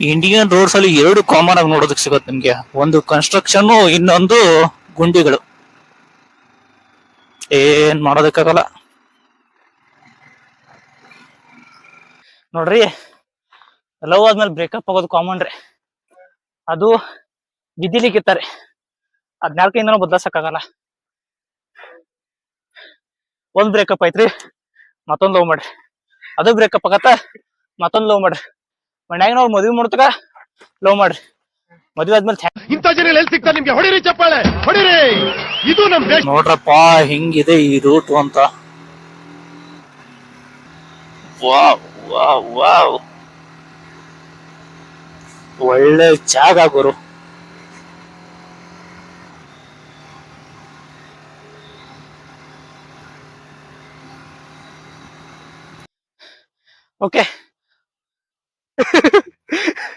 Indian roads ಅಲ್ಲಿ ಎರಡು common ಆಗಿ ನೋಡೋದಕ್ಕೆ ಸಿಗುತ್ತೆ ನಿಮ್ಗೆ. ಒಂದು ಕನ್ಸ್ಟ್ರಕ್ಷನ್, ಇನ್ನೊಂದು ಗುಂಡಿಗಳು. ಏನ್ ಮಾಡೋದಕ್ಕಾಗಲ್ಲ ನೋಡ್ರಿ. ಲವ್ ಆದ್ಮೇಲೆ ಬ್ರೇಕಪ್ ಆಗೋದು ಕಾಮನ್ ರೀ. ಅದು ಬಿದ್ದಿಲಿಕ್ಕಿತ್ತಾರೆ, ಅದ್ ಕೈಯಿಂದನೂ ಬದಲಾಸಕ್ಕಾಗಲ್ಲ. ಒಂದ್ ಬ್ರೇಕಪ್ ಐತ್ರಿ, ಮತ್ತೊಂದ್ ಲವ್ ಮಾಡ್ರಿ. ಅದು ಬ್ರೇಕಪ್ ಆಗತ್ತ, ಮತ್ತೊಂದ್ ಲವ್ ಮಾಡ್ರಿ. ಮನ್ಯಾಗ ನಾವು ಮದ್ವಿ ಮಾಡ್ತಕ ಲವ್ ಮಾಡ್ರಿ. ಮದ್ವೆ ಆದ್ಮೇಲೆ ಇಂಥ ಜನ ಎಲ್ಲಿ ಸಿಗ್ತಾರೆ ನಿಮ್ಗೆ? ಹೊಡಿರಿ ಚಪ್ಪಾಳೆ, ಹೊಡಿರಿ. ಇದು ನಮ್ ದೇಶ ನೋಡ್ರಪ್ಪ ಹಿಂಗಿದೆ ಈ ರೂಟ್ ಅಂತ. ವಾವ್ ವಾವ್ ವಾವ್, ಒಳ್ಳೆ ಜಾಗ ಗುರು. ಓಕೆ